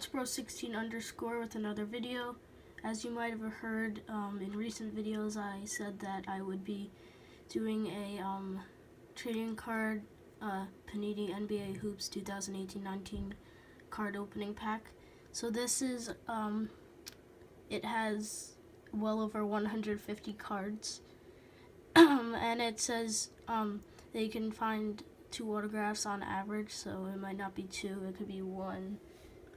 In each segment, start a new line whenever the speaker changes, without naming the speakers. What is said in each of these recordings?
SportsBro16 underscore with another video. As you might have heard in recent videos, I said that I would be doing a trading card Panini NBA Hoops 2018-19 card opening pack. So this is, it has well over 150 cards, and it says that you can find 2 autographs on average, so it might not be 2, it could be 1.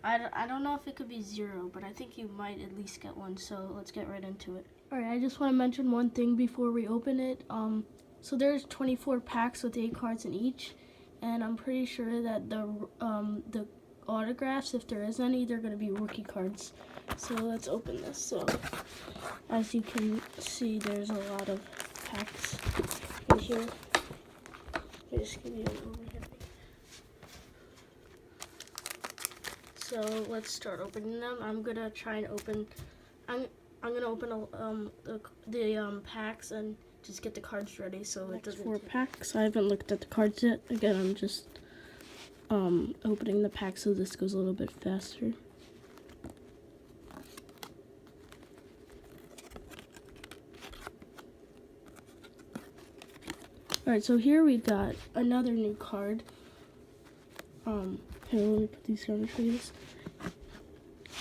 I don't know if it could be 0, but I think you might at least get 1, so let's get right into it. Alright, I just want to mention one thing before we open it. So there's 24 packs with 8 cards in each, and I'm pretty sure that the autographs, if there is any, they're going to be rookie cards. So let's open this. So as you can see, there's a lot of packs in here. Let me just give you an overview. So let's start opening them. I'm gonna try and open. I'm gonna open the packs and just get the cards ready so it doesn't. 4 packs. I haven't looked at the cards yet. Again, I'm just opening the pack so this goes a little bit faster. Alright, so here we got another new card. Here, let me put these down for you.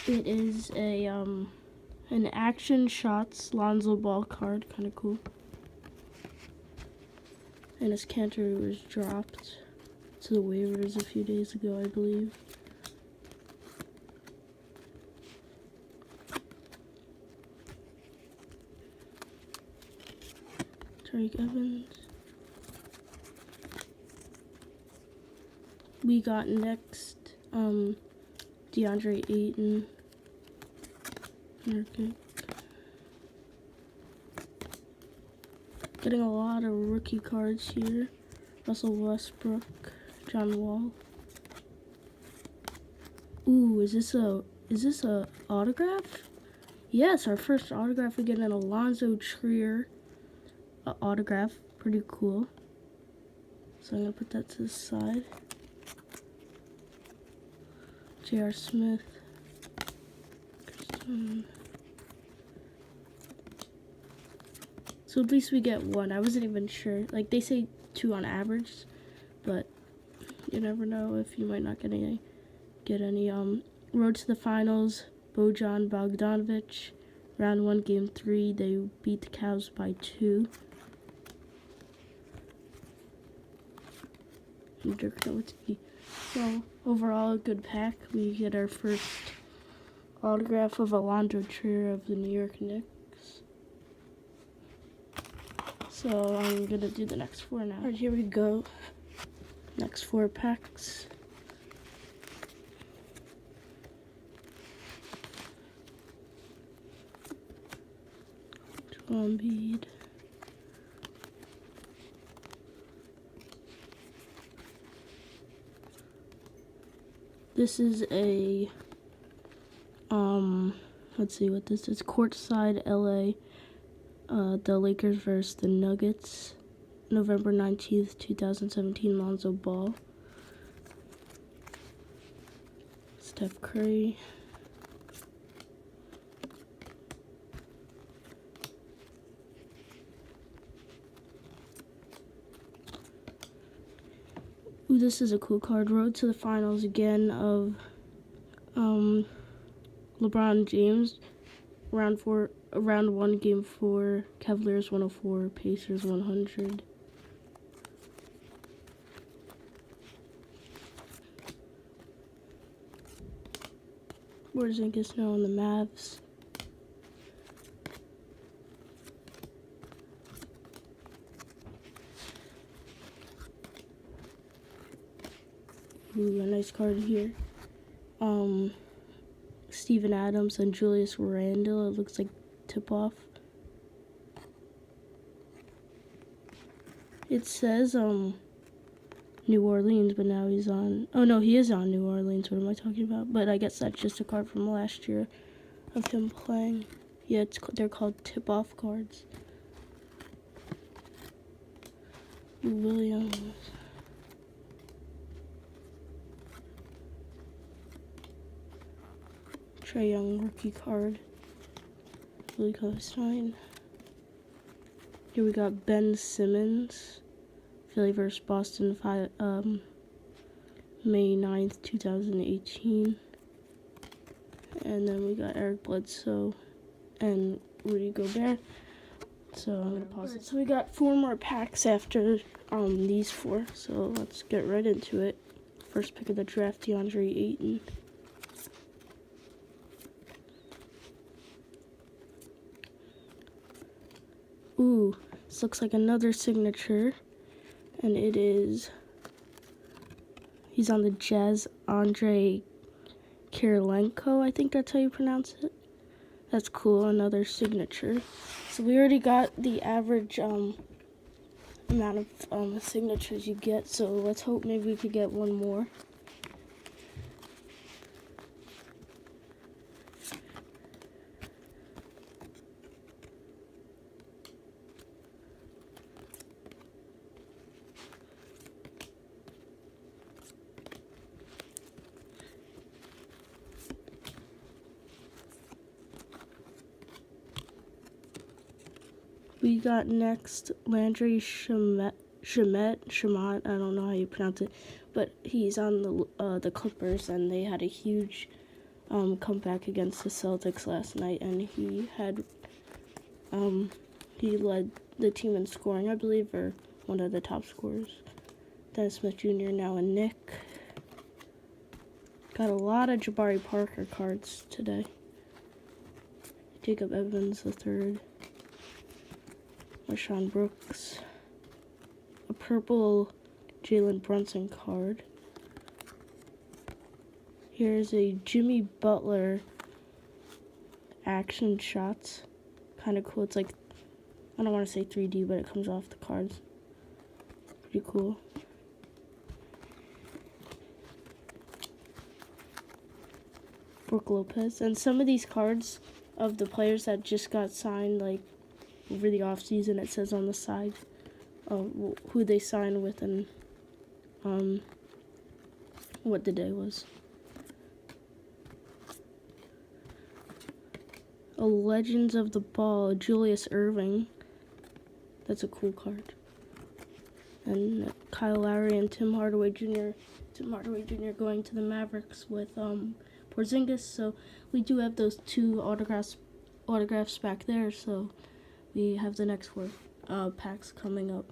It is a an Action Shots Lonzo Ball card, kind of cool. And his Cantor was dropped to the waivers a few days ago, I believe. Trae Evans. We got next DeAndre Ayton. Okay. Getting a lot of rookie cards here. Russell Westbrook, John Wall. Ooh, is this a autograph? Yes, our first autograph. We get an Alonzo Trier autograph. Pretty cool. So I'm gonna put that to the side. J.R. Smith. So at least we get 1. I wasn't even sure. Like, they say 2 on average, but you never know if you might not get any. Road to the finals, Bojan Bogdanovic. Round 1, game 3, they beat the Cavs by 2. And Dirk Nowitzki. So overall, a good pack. We get our first autograph of Alonzo Trier of the New York Knicks. So I'm gonna do the next 4 now. Alright, here we go. Next 4 packs. Embiid. This is a let's see what this is. Courtside LA. The Lakers versus the Nuggets. November 19th, 2017, Lonzo Ball. Steph Curry. Ooh, this is a cool card. Road to the finals again of LeBron James. Round 1, game 4. Cavaliers 104, Pacers 100. Porzingis now on the Mavs. Ooh, a nice card here. Steven Adams and Julius Randle. It looks like tip-off. It says New Orleans, but now he's on. Oh no, he is on New Orleans. What am I talking about? But I guess that's just a card from last year of him playing. Yeah, they're called tip-off cards. Williams. Trae Young Rookie card. Really co-sign. Here we got Ben Simmons. Philly vs. Boston, May 9th, 2018. And then we got Eric Bledsoe and Rudy Gobert. So I'm gonna pause it. So we got 4 more packs after these 4. So let's get right into it. First pick of the draft, DeAndre Ayton. Ooh, this looks like another signature, and it is, he's on the Jazz, Andre Kirilenko, I think that's how you pronounce it. That's cool, another signature. So we already got the average amount of signatures you get, so let's hope maybe we could get one more. We got next Landry Shamet, I don't know how you pronounce it, but he's on the Clippers, and they had a huge comeback against the Celtics last night, and he led the team in scoring, I believe, or one of the top scorers. Dennis Smith Jr. now and Nick. Got a lot of Jabari Parker cards today. Jacob Evans III. Sean Brooks, a purple Jalen Brunson card. Here's a Jimmy Butler action shots. Kind of cool. It's like, I don't want to say 3D, but it comes off the cards. Pretty cool. Brook Lopez. And some of these cards of the players that just got signed, like, over the off season, it says on the side who they signed with and what the day was. A Legends of the Ball, Julius Erving. That's a cool card. And Kyle Lowry and Tim Hardaway Jr. Tim Hardaway Jr. going to the Mavericks with Porzingis. So we do have those 2 autographs back there. So we have the next 4 packs coming up.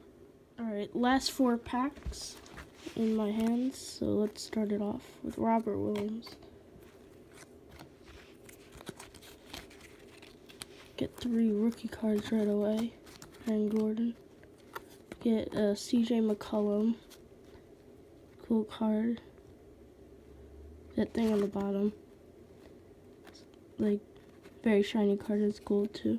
Alright, last 4 packs in my hands. So let's start it off with Robert Williams. Get 3 rookie cards right away. Aaron Gordon. Get CJ McCollum. Cool card. That thing on the bottom. It's like, very shiny card. It's gold too.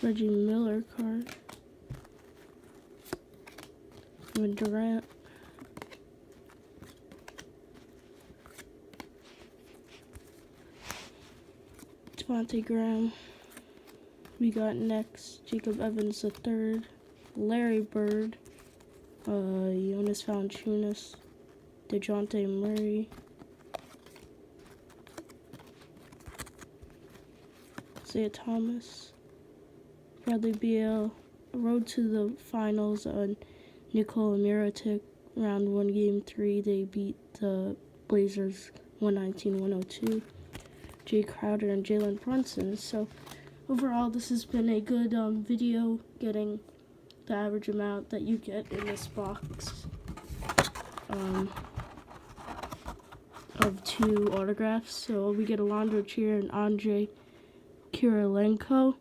Reggie Miller card. Kevin Durant. Devontae Graham. We got next Jacob Evans III. Larry Bird. Jonas Valanciunas. DeJounte Murray. Isaiah Thomas. Bradley Beal, road to the finals on Nikola Mirotic, round 1, game 3. They beat the Blazers 119-102. Jay Crowder and Jalen Brunson. So overall, this has been a good video, getting the average amount that you get in this box of 2 autographs. So we get Alondra Trier and Andre Kirilenko.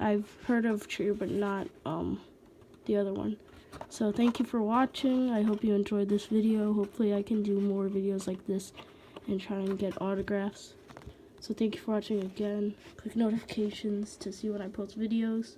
I've heard of Trier, but not the other one. So thank you for watching. I hope you enjoyed this video. Hopefully I can do more videos like this and try and get autographs. So thank you for watching again. Click notifications to see when I post videos.